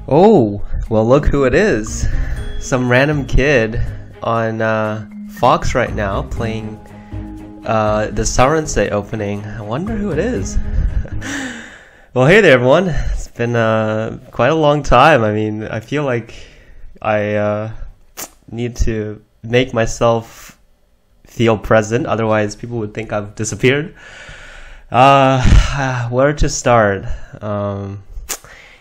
Oh, well, look who it is. Some random kid on Fox right now playing the Ren Sei opening. I wonder who it is. Well, hey there, everyone. It's been quite a long time. I mean, I feel like I need to make myself feel present, otherwise people would think I've disappeared. Where to start?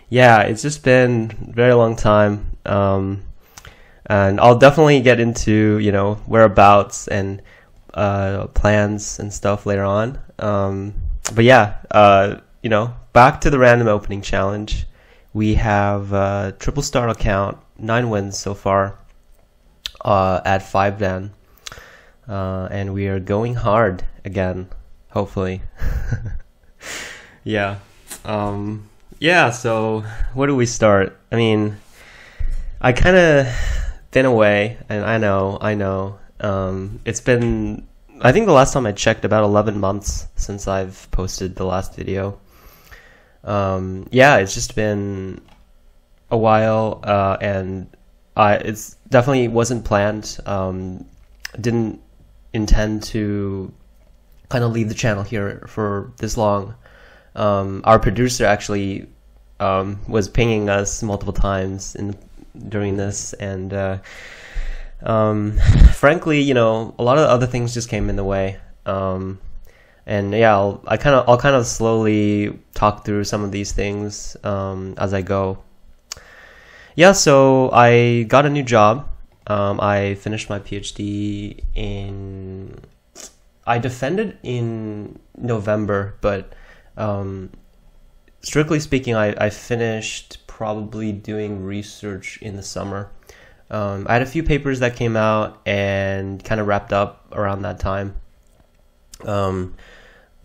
Yeah, it's just been a very long time, and I'll definitely get into, you know, whereabouts and plans and stuff later on. But yeah, you know, back to the random opening challenge. We have a triple star account, 9 wins so far, at 5 dan, and we are going hard again, hopefully. Yeah. Yeah, so where do we start? I mean, I kind of been away, and I know. It's been, I think the last time I checked, about 11 months since I've posted the last video. Yeah, it's just been a while, and it's definitely wasn't planned. Didn't intend to kind of leave the channel here for this long. Our producer actually was pinging us multiple times during this, and frankly, you know, a lot of other things just came in the way. And yeah, I'll kind of slowly talk through some of these things as I go. Yeah, so I got a new job. I finished my PhD I defended in November, but strictly speaking, I finished probably doing research in the summer. I had a few papers that came out and kind of wrapped up around that time.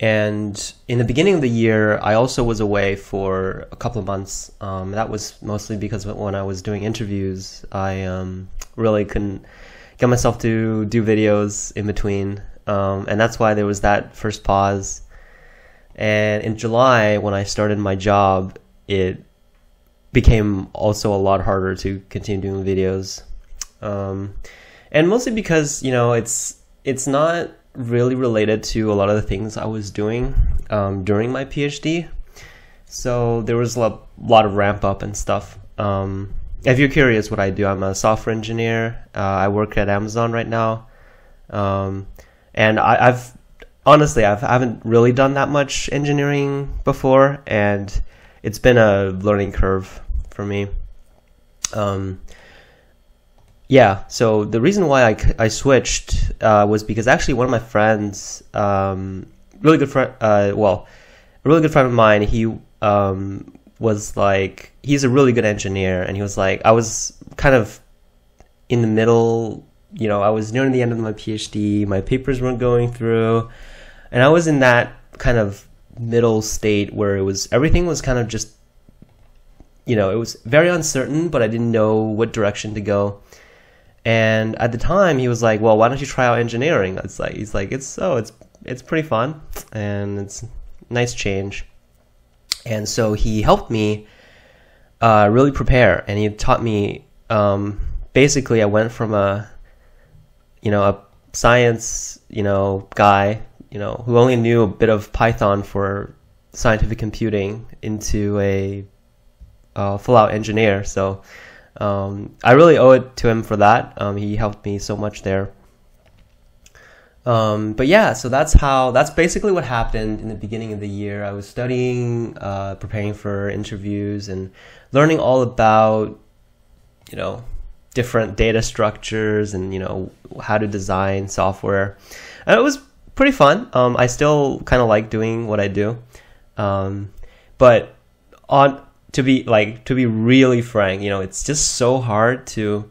And in the beginning of the year, I also was away for a couple of months. That was mostly because when I was doing interviews, I really couldn't get myself to do videos in between. And that's why there was that first pause. And in July, when I started my job, it became also a lot harder to continue doing videos. And mostly because, you know, it's not really related to a lot of the things I was doing during my PhD. So there was a lot of ramp up and stuff. If you're curious what I do, I'm a software engineer. I work at Amazon right now. And I've honestly, I haven't really done that much engineering before, and it's been a learning curve for me. Yeah, so the reason why I switched was because actually one of my friends, a really good friend of mine, he was like, he's a really good engineer, and he was like, I was kind of in the middle, you know, I was nearing the end of my PhD, my papers weren't going through, and I was in that kind of middle state where everything was kind of just, you know, it was very uncertain, but I didn't know what direction to go. And at the time, he was like, "Well, why don't you try out engineering?" He's like, it's pretty fun, and it's a nice change. And so he helped me really prepare, and he taught me. Basically, I went from a science, guy, who only knew a bit of Python for scientific computing into a full-out engineer. So I really owe it to him for that. He helped me so much there. But yeah, so that's basically what happened in the beginning of the year. I was studying, preparing for interviews, and learning all about, different data structures and, how to design software. And it was pretty fun. I still kind of like doing what I do. But to be really frank, it's just so hard to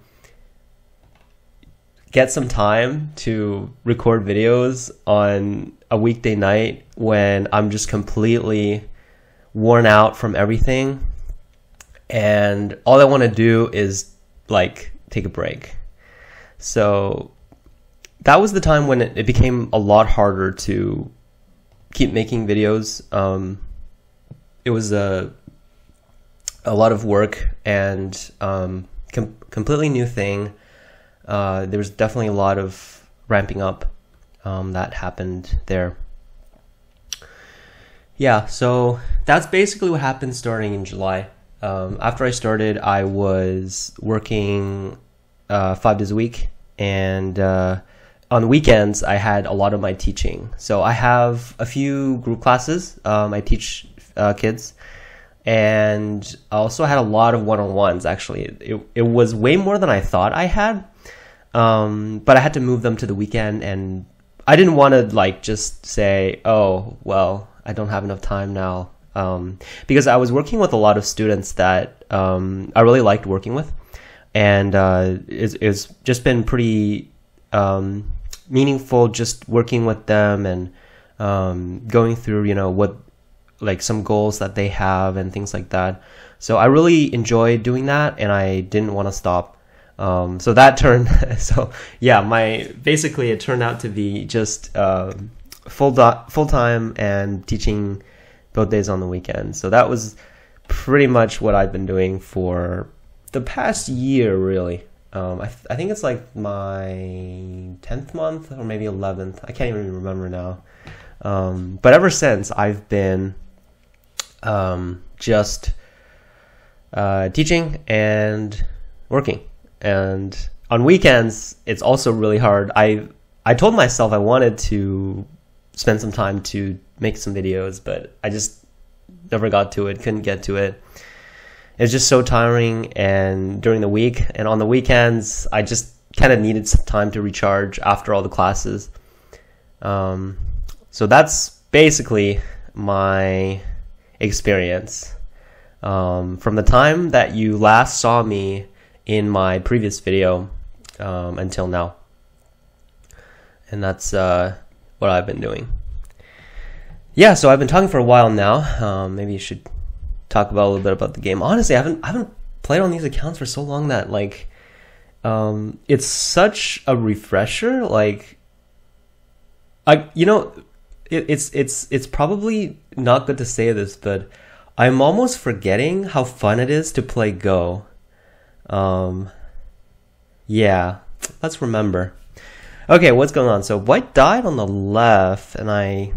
get some time to record videos on a weekday night when I'm just completely worn out from everything, and all I want to do is take a break. So that was the time when it became a lot harder to keep making videos. It was a lot of work and completely new thing. There was definitely a lot of ramping up that happened there. Yeah, so that's basically what happened starting in July. After I started, I was working 5 days a week, and on weekends I had a lot of my teaching. So I have a few group classes. I teach kids, and I also had a lot of one-on-ones. Actually, it was way more than I thought I had, but I had to move them to the weekend, and I didn't want to like just say, oh well, I don't have enough time now, because I was working with a lot of students that I really liked working with, and it's just been pretty meaningful just working with them and going through, you know, what like some goals that they have and things like that. So I really enjoyed doing that, and I didn't want to stop. So that turned so yeah, basically it turned out to be just full time and teaching both days on the weekend. So that was pretty much what I've been doing for the past year, really. I think it's like my 10th month or maybe 11th. I can't even remember now. But ever since, I've been just teaching and working. And on weekends, it's also really hard. I told myself I wanted to spend some time to make some videos, but I just never got to it, couldn't get to it. It's just so tiring, and during the week and on the weekends, I just kind of needed some time to recharge after all the classes. So that's basically my experience from the time that you last saw me in my previous video until now. And that's what I've been doing. Yeah, so I've been talking for a while now. Maybe you should talk about a little bit about the game. Honestly, I haven't played on these accounts for so long that like it's such a refresher. Like it's probably not good to say this, but I'm almost forgetting how fun it is to play Go. Yeah, let's remember. Okay, what's going on? So white died on the left, and I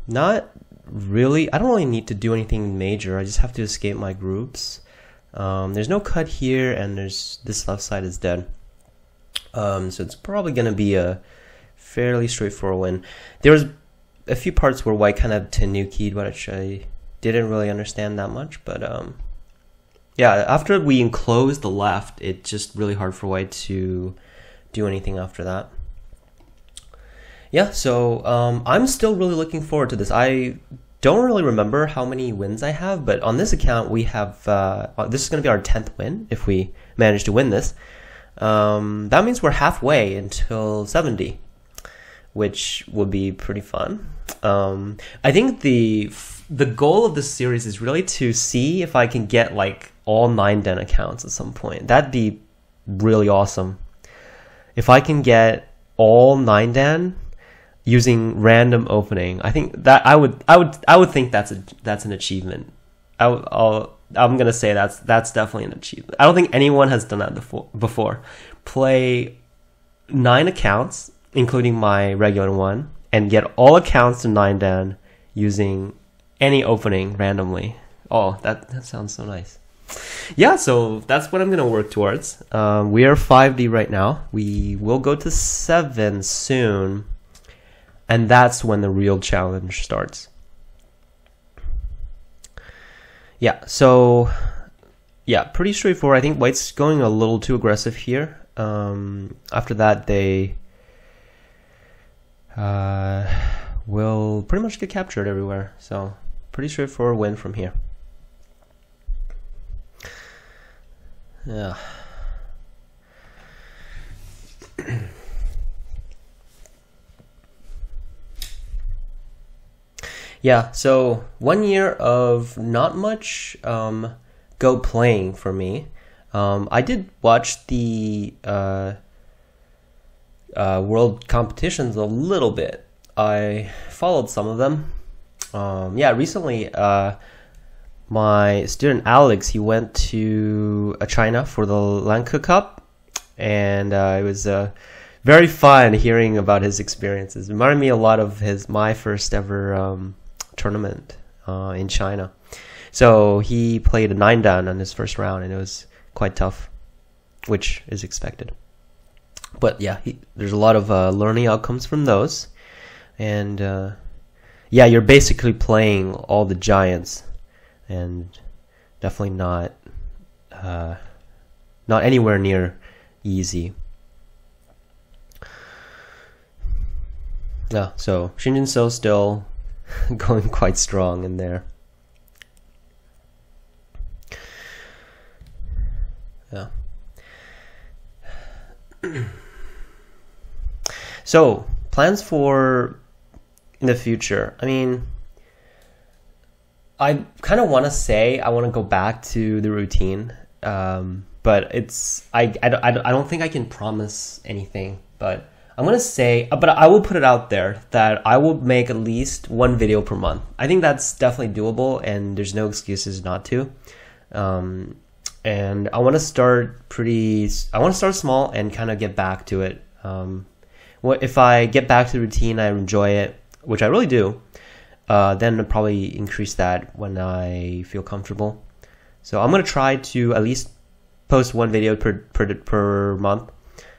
don't really need to do anything major. I just have to escape my groups. There's no cut here, and this left side is dead. So it's probably going to be a fairly straightforward win. There was a few parts where white kind of tanuki'd, which I didn't really understand that much. But yeah, after we enclosed the left, it's just really hard for white to do anything after that. Yeah, so I'm still really looking forward to this. I don't really remember how many wins I have, but on this account we have, this is going to be our 10th win if we manage to win this. That means we're halfway until 70, which would be pretty fun. I think the goal of this series is really to see if I can get like all 9 den accounts at some point. That'd be really awesome. If I can get all 9 den using random opening, I think that I would think that's an achievement. I'm gonna say that's definitely an achievement. I don't think anyone has done that before. Play 9 accounts, including my regular one, and get all accounts to 9 den using any opening randomly. Oh, that sounds so nice. Yeah, so that's what I'm gonna work towards. We are 5D right now. We will go to 7 soon. And that's when the real challenge starts. Yeah, so yeah, pretty straightforward. I think white's going a little too aggressive here. After that, they will pretty much get captured everywhere. So pretty straightforward win from here. Yeah. Yeah, so 1 year of not much Go playing for me. I did watch the world competitions a little bit. I followed some of them. Yeah, recently my student Alex, he went to China for the Lanka Cup, and it was very fun hearing about his experiences. It reminded me a lot of my first ever tournament in China. So he played a 9-down on his first round, and it was quite tough, which is expected. But yeah, there's a lot of learning outcomes from those. And yeah, you're basically playing all the giants, and definitely not anywhere near easy. Yeah, so Shinjin So still going quite strong in there. Yeah. So, plans for in the future. I mean, I kind of want to say I want to go back to the routine, but I don't think I can promise anything. But I'm gonna say, but I will put it out there that I will make at least one video per month. I think that's definitely doable, and there's no excuses not to. And I want to start small and kind of get back to it. If I get back to the routine, I enjoy it, which I really do, then I'll probably increase that when I feel comfortable. So I'm going to try to at least post one video per month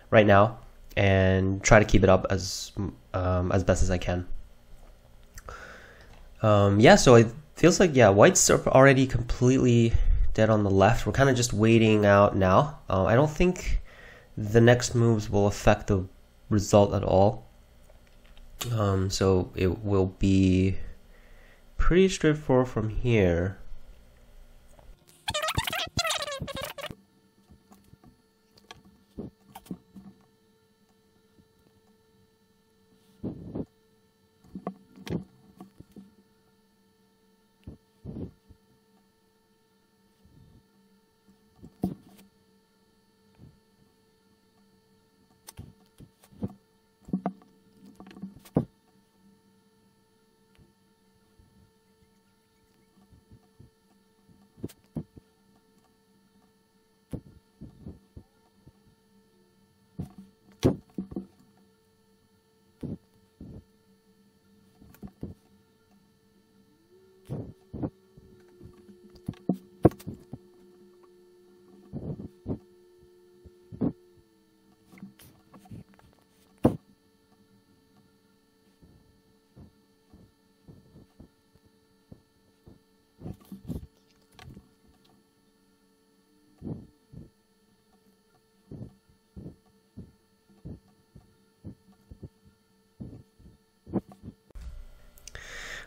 right now, and try to keep it up as best as I can. Yeah, so it feels like, yeah, whites are already completely dead on the left. We're kind of just waiting out now. I don't think the next moves will affect the result at all. So it will be pretty straightforward from here.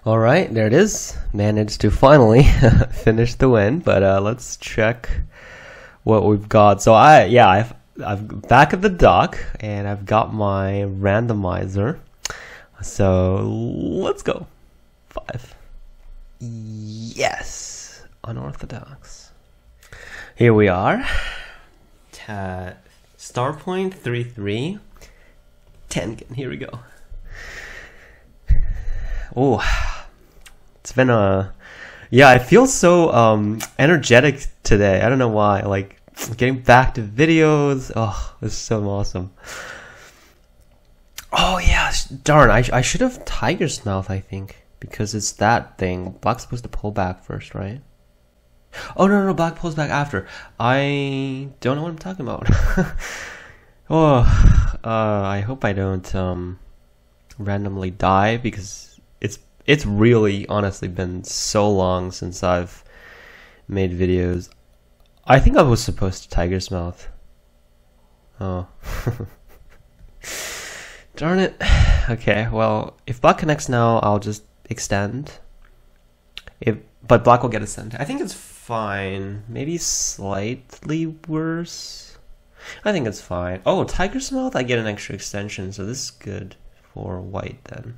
All right, there it is. Managed to finally finish the win, but let's check what we've got. So I've back at the dock, and I've got my randomizer. So let's go. 5. Yes, unorthodox. Here we are. Star point 3-3. Tengen. Here we go. Oh, it's been yeah, I feel so energetic today. I don't know why. Like, getting back to videos. Oh, this is so awesome. Oh yeah, darn, I should have Tiger's Mouth, I think, because it's that thing. Black's supposed to pull back first, right? Oh no, Black pulls back after. I don't know what I'm talking about. Oh, I hope I don't randomly die, because it's really honestly been so long since I've made videos. I think I was supposed to Tiger's Mouth. Oh. Darn it. Okay, well, if Black connects now, I'll just extend. But Black will get a send. I think it's fine. Maybe slightly worse. I think it's fine. Oh, Tiger's Mouth, I get an extra extension, so this is good for white then.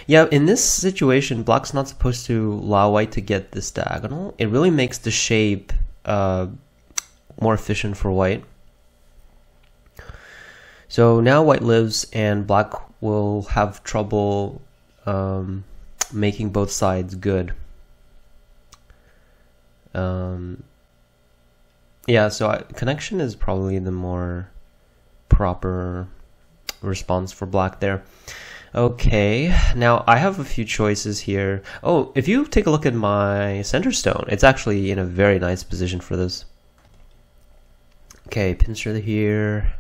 Yeah, in this situation, black's not supposed to allow white to get this diagonal. It really makes the shape more efficient for white. So now white lives, and black will have trouble making both sides good. Yeah, so connection is probably the more proper response for black there. Okay, now I have a few choices here. Oh, if you take a look at my center stone, it's actually in a very nice position for this. Okay, pincer here.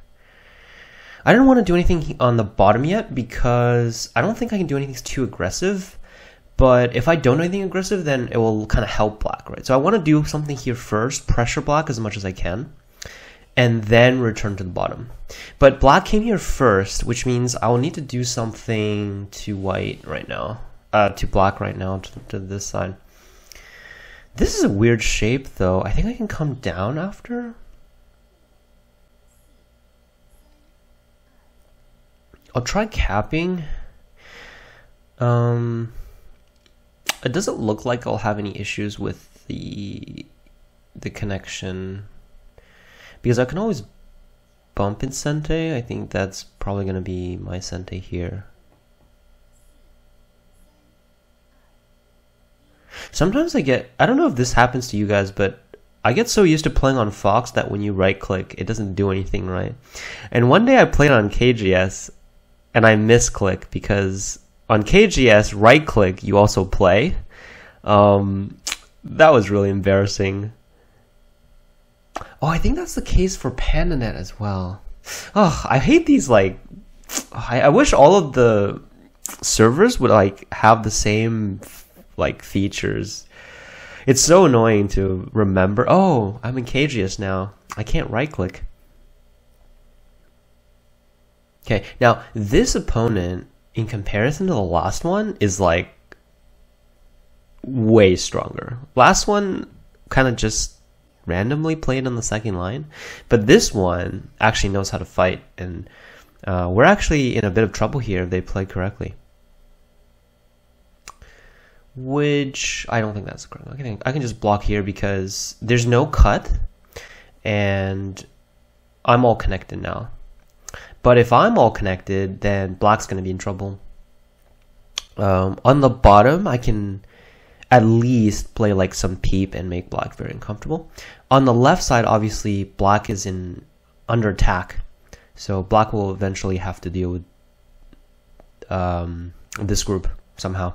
I didn't want to do anything on the bottom yet because I don't think I can do anything too aggressive. But if I don't do anything aggressive, then it will kind of help black, right? So I want to do something here first, pressure black as much as I can, and then return to the bottom. But black came here first, which means I will need to do something to white right now, to black right now, to this side. This is a weird shape, though. I think I can come down after. I'll try capping. It doesn't look like I'll have any issues with the connection, because I can always bump in sente. I think that's probably going to be my sente here. Sometimes I don't know if this happens to you guys, but I get so used to playing on Fox that when you right click, it doesn't do anything right. And one day I played on KGS and I misclick, because on KGS, right click, you also play. That was really embarrassing. Oh, I think that's the case for PandaNet as well. Oh, I hate these, like, I wish all of the servers would like have the same like features. It's so annoying to remember. Oh, I'm in KGS now. I can't right click. Okay, now this opponent, in comparison to the last one, is like way stronger. Last one kind of just randomly played on the second line, but this one actually knows how to fight, and we're actually in a bit of trouble here if they play correctly. Which I don't think that's correct. I can just block here because there's no cut, and I'm all connected now. But if I'm all connected, then black's going to be in trouble. On the bottom, I can at least play like some peep and make black very uncomfortable. On the left side, obviously, black is under attack. So black will eventually have to deal with this group somehow.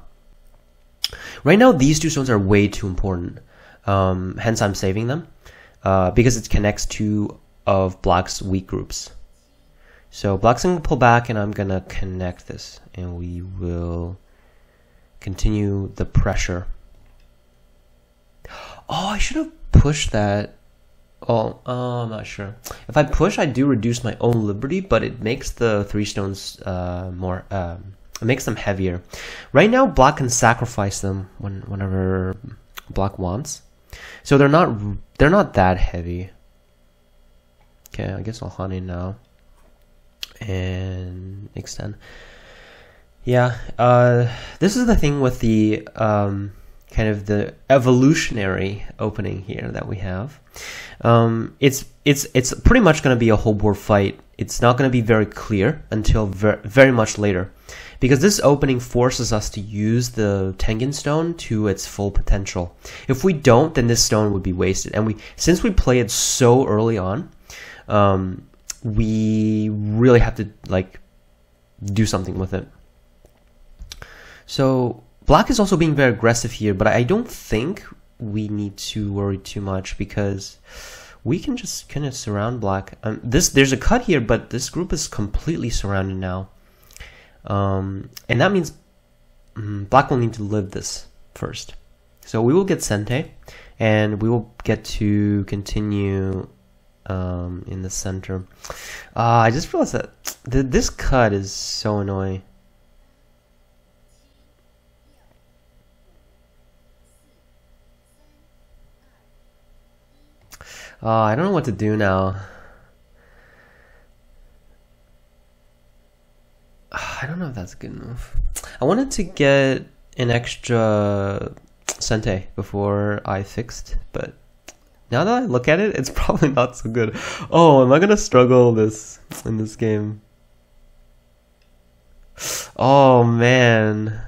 Right now, these two stones are way too important. Hence, I'm saving them because it connects two of black's weak groups. So black's going to pull back, and I'm going to connect this, and we will continue the pressure. Oh, I should have pushed that. Oh, I'm not sure. If I push, I do reduce my own liberty, but it makes the three stones more. It makes them heavier. Right now, black can sacrifice them whenever black wants. So they're not that heavy. Okay, I guess I'll honey now and extend. Yeah, this is the thing with the kind of the evolutionary opening here that we have. It's pretty much going to be a whole board fight. It's not going to be very clear until very much later, because this opening forces us to use the Tengen stone to its full potential. If we don't, then this stone would be wasted. And since we play it so early on, we really have to like do something with it. So black is also being very aggressive here, but I don't think we need to worry too much, because we can just kind of surround black. There's a cut here, but this group is completely surrounded now. And that means black will need to live this first. So we will get sente, and we will get to continue in the center. I just realized that this cut is so annoying. I don't know what to do now. I don't know if that's a good move. I wanted to get an extra Sente before I fixed, but now that I look at it, it's probably not so good. Oh, am I gonna struggle in this game? Oh man,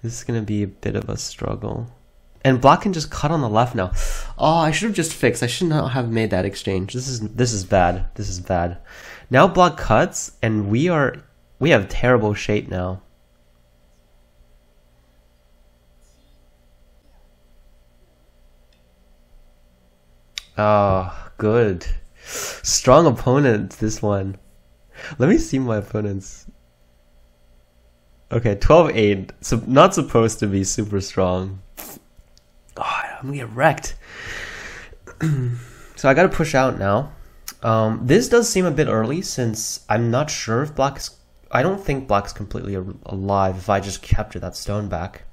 this is gonna be a bit of a struggle. And black can just cut on the left now. Oh, I should have just fixed. I should not have made that exchange. This is bad. This is bad. Now black cuts, and we have terrible shape now. Oh, good. Strong opponent, this one. Let me see my opponents. Okay, 12-8. So not supposed to be super strong. Oh, I'm gonna get wrecked. So I gotta push out now. This does seem a bit early since I'm not sure if black's... I don't think black's completely alive if I just capture that stone back.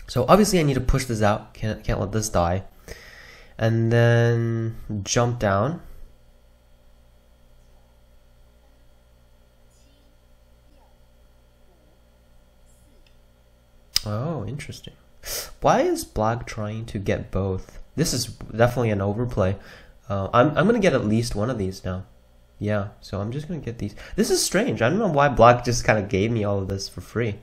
So obviously I need to push this out. Can't let this die. And then jump down. Oh, interesting. Why is black trying to get both? This is definitely an overplay. I'm gonna get at least one of these now. Yeah, so I'm just gonna get these. This is strange. I don't know why black just kind of gave me all of this for free.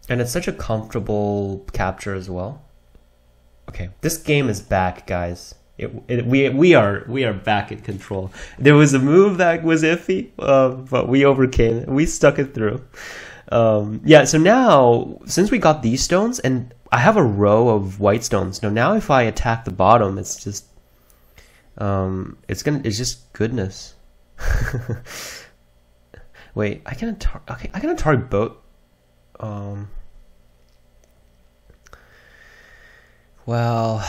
And it's such a comfortable capture as well. Okay, this game is back, guys. We are back in control. There was a move that was iffy, but we overcame it. We stuck it through. Yeah, so now since we got these stones, and I have a row of white stones. Now if I attack the bottom, it's just it's just goodness. Wait, I can target both. Well,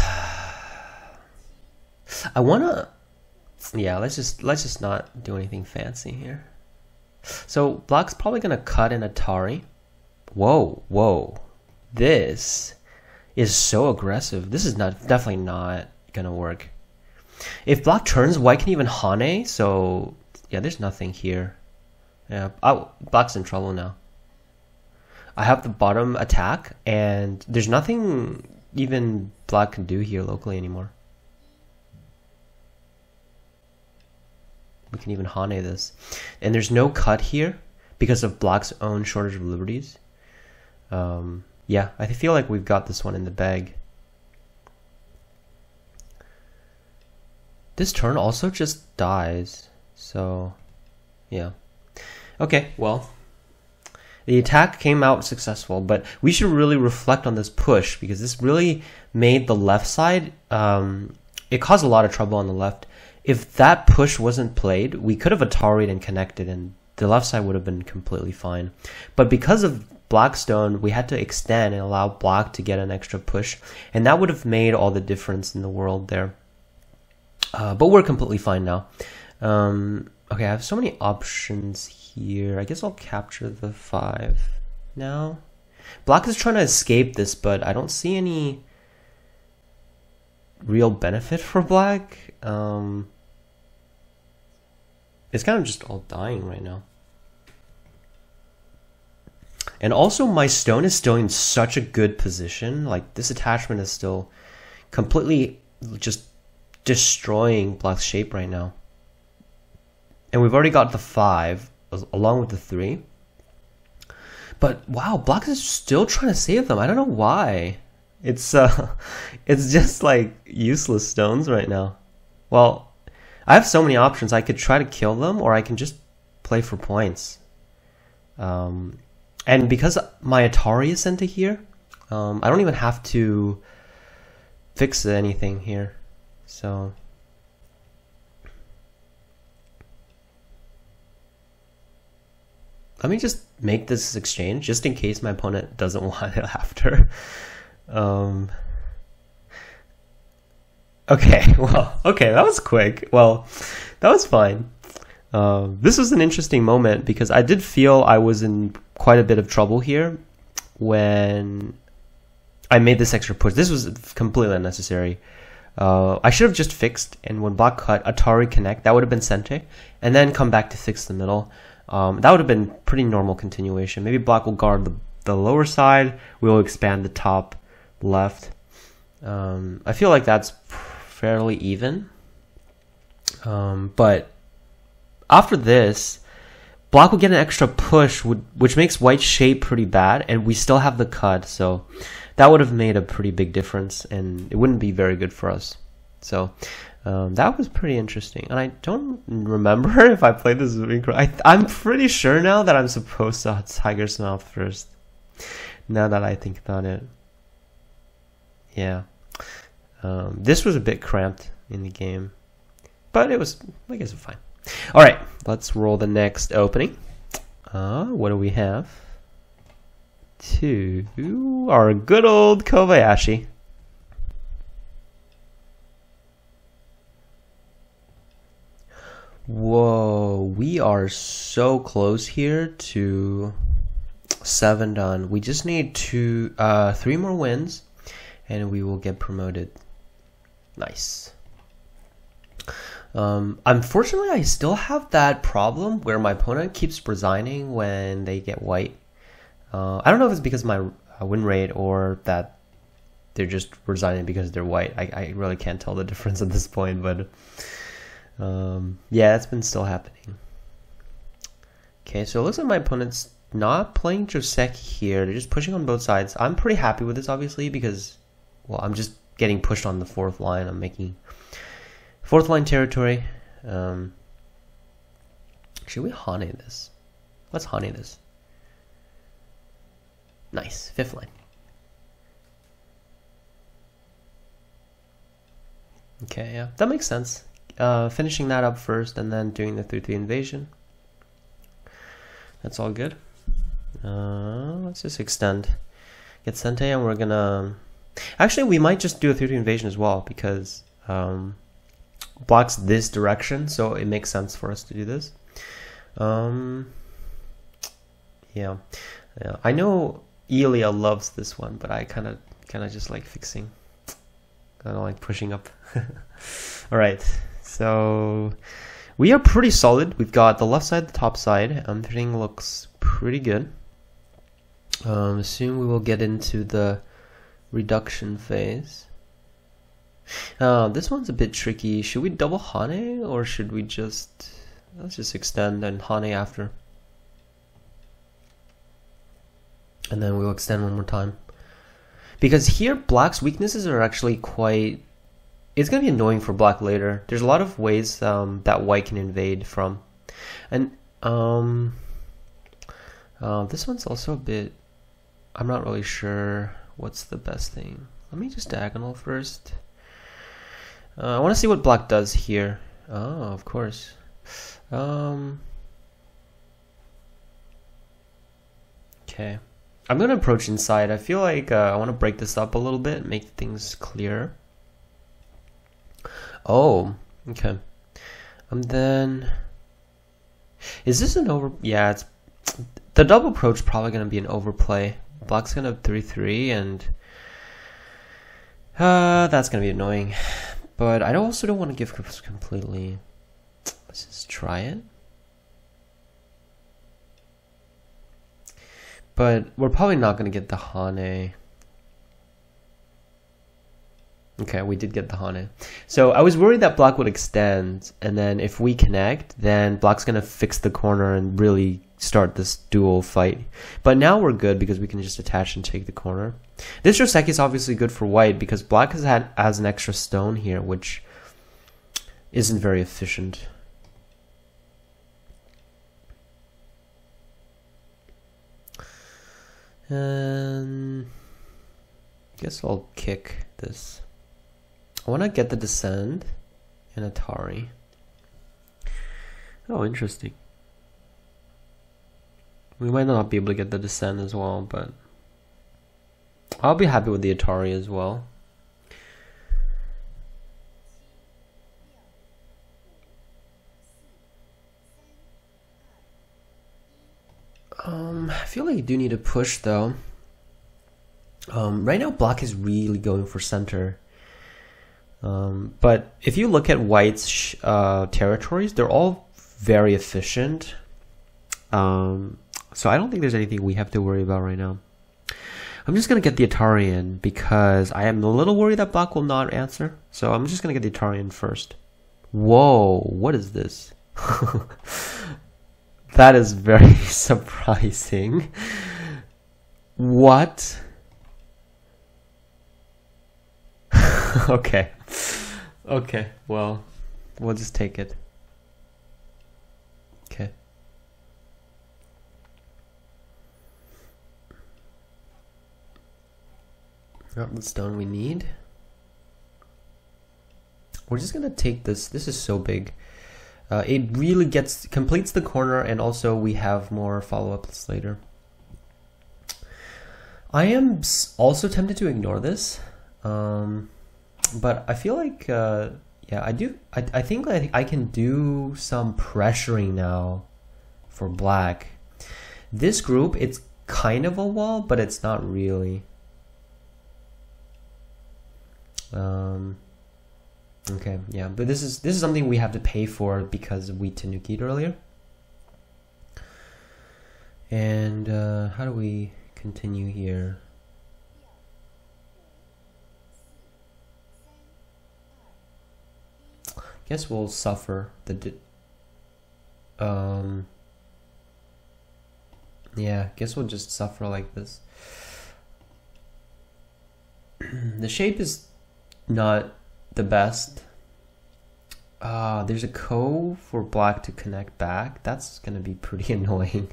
I wanna. Yeah, let's just not do anything fancy here. So black's probably gonna cut in Atari. Whoa! This is so aggressive. This is definitely not gonna work. If black turns, white can even Hane. So yeah, there's nothing here. Yeah, black's in trouble now. I have the bottom attack, and there's nothing even black can do here locally anymore. We can even Hane this. And there's no cut here because of black's own shortage of liberties. Yeah, I feel like we've got this one in the bag. This turn also just dies. So, yeah. Okay, well. The attack came out successful, but we should really reflect on this push because this really made the left side, it caused a lot of trouble on the left. If that push wasn't played, we could have Atari'd and connected and the left side would have been completely fine. But because of Blackstone, we had to extend and allow black to get an extra push, and that would have made all the difference in the world there. But we're completely fine now. Okay, I have so many options here. I guess I'll capture the 5 now. Black is trying to escape this, but I don't see any real benefit for black. It's kind of just all dying right now. And also my stone is still in such a good position. Like this attachment is still completely just destroying black's shape right now. And we've already got the 5 along with the 3. But wow, black is still trying to save them. I don't know why. It's just like useless stones right now. Well, I have so many options. I could try to kill them, or I can just play for points. And because my Atari is sent to here, I don't even have to fix anything here. So let me just make this exchange just in case my opponent doesn't want it after. Okay, well, okay, that was quick. Well, that was fine. This was an interesting moment because I did feel I was in quite a bit of trouble here when I made this extra push. This was completely unnecessary. I should have just fixed, and when black cut, Atari connect, that would have been Sente, and then come back to fix the middle. That would have been pretty normal continuation. Maybe black will guard the lower side, we will expand the top left. I feel like that's fairly even. But after this, black will get an extra push, which makes white shape pretty bad, and we still have the cut, so that would have made a pretty big difference, and it wouldn't be very good for us. So that was pretty interesting, and I don't remember if I played this I'm pretty sure now that I'm supposed to Tiger's Mouth first, now that I think about it. Yeah. This was a bit cramped in the game, but it was, I guess, fine. All right, let's roll the next opening. What do we have? Our good old Kobayashi. Whoa, we are so close here to 7 done. We just need 3 more wins, and we will get promoted. Nice. Unfortunately, I still have that problem where my opponent keeps resigning when they get white. I don't know if it's because of my win rate or that they're just resigning because they're white. I really can't tell the difference at this point, but yeah, it's been still happening. Okay, so it looks like my opponent's not playing Joseki here. They're just pushing on both sides. I'm pretty happy with this, obviously, because, well, I'm just getting pushed on the 4th line. I'm making 4th line territory. Should we Hane this? Let's Hane this. Nice. 5th line. Okay, yeah, that makes sense. Finishing that up first and then doing the 3-3 invasion. That's all good. Let's just extend. Get Sente, and we're gonna... Actually, we might just do a 3-3 invasion as well, because blocks this direction, so it makes sense for us to do this. Yeah. I know Elia loves this one, but I kind of just like fixing. I don't like pushing up. All right, so we are pretty solid. We've got the left side, the top side. Everything looks pretty good. Soon we will get into the reduction phase. This one's a bit tricky. Should we double Hane, or should we just... Let's just extend and Hane after. And then we'll extend one more time. Because here, black's weaknesses are actually quite... It's going to be annoying for black later. There's a lot of ways that white can invade from. And this one's also a bit... I'm not really sure what's the best thing. Let me just diagonal first. I want to see what black does here. Oh, of course. Okay. I'm going to approach inside. I feel like I want to break this up a little bit, make things clearer. Oh, okay. Then... Is this an over... Yeah, it's... The double approach probably going to be an overplay. Black's going to 3-3, and... that's going to be annoying. But I also don't want to give completely... Let's just try it. But we're probably not going to get the Hane. Okay, we did get the Hane. So I was worried that black would extend, and then if we connect, then black's going to fix the corner and really start this dual fight. But now we're good because we can just attach and take the corner. This Joseki is obviously good for white because black has an extra stone here, which isn't very efficient. And guess I'll kick this. I want to get the descend in Atari. Oh, interesting. We might not be able to get the descend as well, but I'll be happy with the Atari as well. I feel like you do need to push though. Right now black is really going for center. But if you look at white's territories, they're all very efficient. So I don't think there's anything we have to worry about right now. I'm just going to get the Atari in because I am a little worried that black will not answer. So I'm just going to get the Atari in first. Whoa, what is this? That is very surprising. What? Okay. Okay, well, we'll just take it. Okay. Not the stone we need. We're just gonna take this. This is so big. It really completes the corner, and also we have more follow-ups later. I am also tempted to ignore this, but I feel like yeah, I think I can do some pressuring now for black. This group, it's kind of a wall, but it's not really. Okay, yeah, but this is something we have to pay for because we tanuki'd earlier. And how do we continue here? Guess we'll suffer the yeah, guess we'll just suffer like this. The shape is not the best. There's a ko for black to connect back. That's gonna be pretty annoying.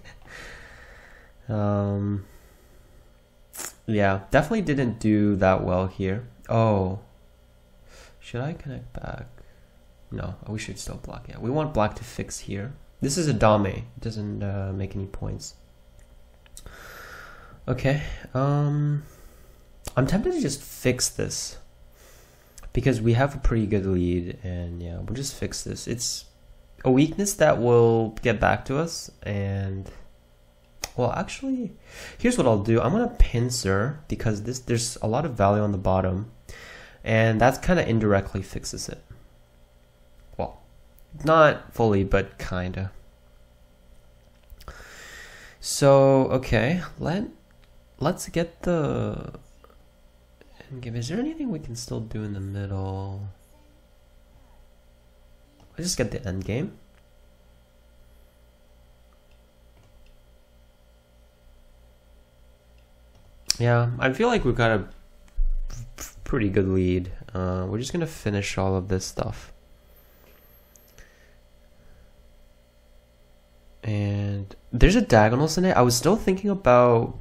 Yeah, definitely didn't do that well here. Oh, should I connect back? No, we should still block. Yeah, we want black to fix here. This is a dame. It doesn't make any points. Okay. I'm tempted to just fix this because we have a pretty good lead, and yeah, we'll just fix this. It's a weakness that will get back to us, and well, actually, here's what I'll do. I'm gonna pincer because there's a lot of value on the bottom, and that kind of indirectly fixes it. Well, not fully, but kinda. So okay, let's get the endgame. Is there anything we can still do in the middle? Let's just get the endgame. Yeah, I feel like we've got a pretty good lead. We're just gonna finish all of this stuff. And there's a diagonals in it. I was still thinking about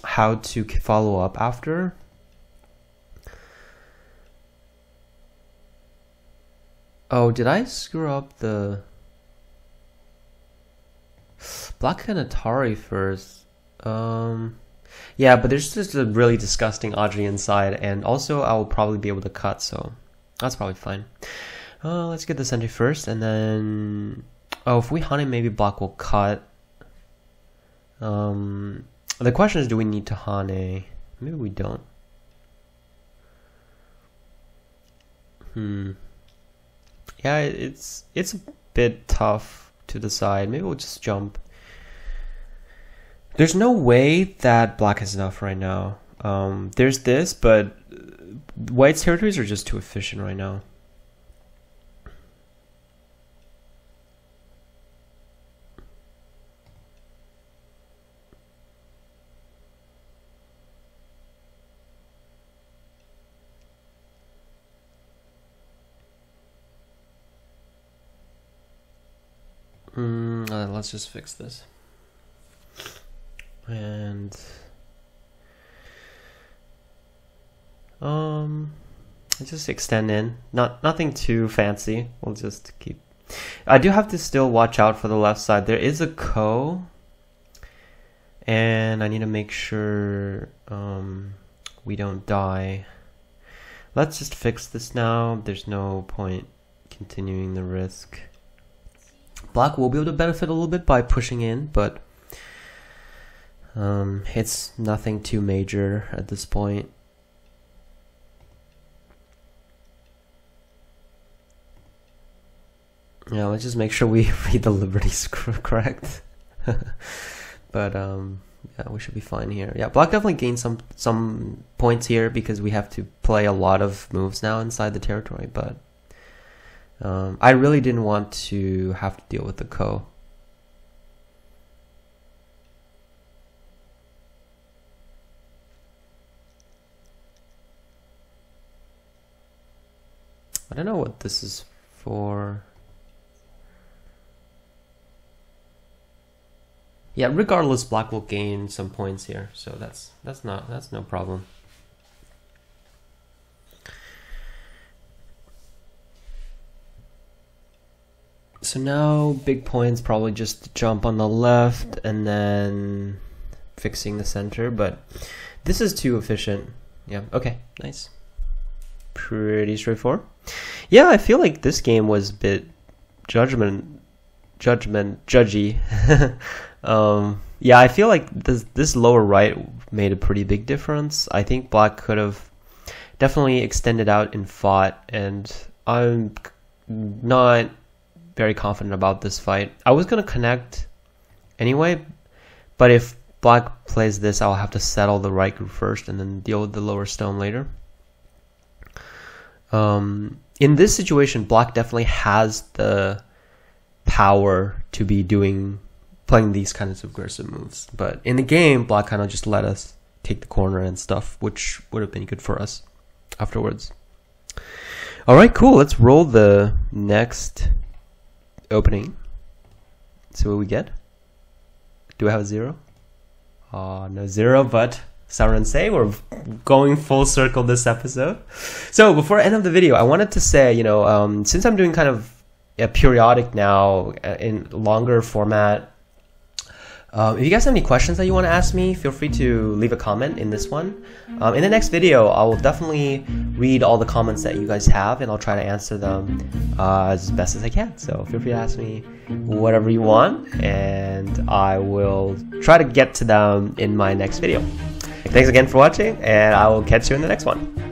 how to follow up after. Oh, did I screw up the black and Atari first? Yeah, but there's just a really disgusting Audrey inside, and also I will probably be able to cut, so that's probably fine. Let's get the center first, and then if we hunt it, maybe black will cut. The question is, do we need to hane? Maybe we don't. Yeah, it's a bit tough to decide. Maybe we'll just jump. There's no way that black has enough right now. There's this, but white's territories are just too efficient right now. Let's just fix this. And let's just extend in. Nothing too fancy. We'll just keep. I do have to still watch out for the left side. There is a ko, and I need to make sure we don't die. Let's just fix this now. There's no point continuing the risk. Black will be able to benefit a little bit by pushing in, but it's nothing too major at this point. Yeah, let's just make sure we read the liberties correct. But yeah, we should be fine here. Yeah, black definitely gained some points here because we have to play a lot of moves now inside the territory, but I really didn't want to have to deal with the Ko. I don't know what this is for. Yeah, regardless, black will gain some points here, so that's no problem. So now big points probably just jump on the left and then fixing the center, but this is too efficient. Yeah, okay, nice. Pretty straightforward. Yeah, I feel like this game was a bit judgy. Yeah, I feel like this lower right made a pretty big difference. I think black could have definitely extended out and fought, and I'm not very confident about this fight. I was gonna connect anyway, but if black plays this, I'll have to settle the right group first and then deal with the lower stone later. In this situation, black definitely has the power to be playing these kinds of aggressive moves, but in the game, black kind of just let us take the corner and stuff, which would have been good for us afterwards. All right, cool. Let's roll the next opening. See what we get. Do I have a 0? No 0, but Ren Sei. We're going full circle this episode. So before I end of the video, I wanted to say, since I'm doing kind of a periodic now in longer format, if you guys have any questions that you want to ask me, feel free to leave a comment in this one. In the next video, I will definitely read all the comments that you guys have, and I'll try to answer them as best as I can. So feel free to ask me whatever you want, and I will try to get to them in my next video. Thanks again for watching, and I will catch you in the next one.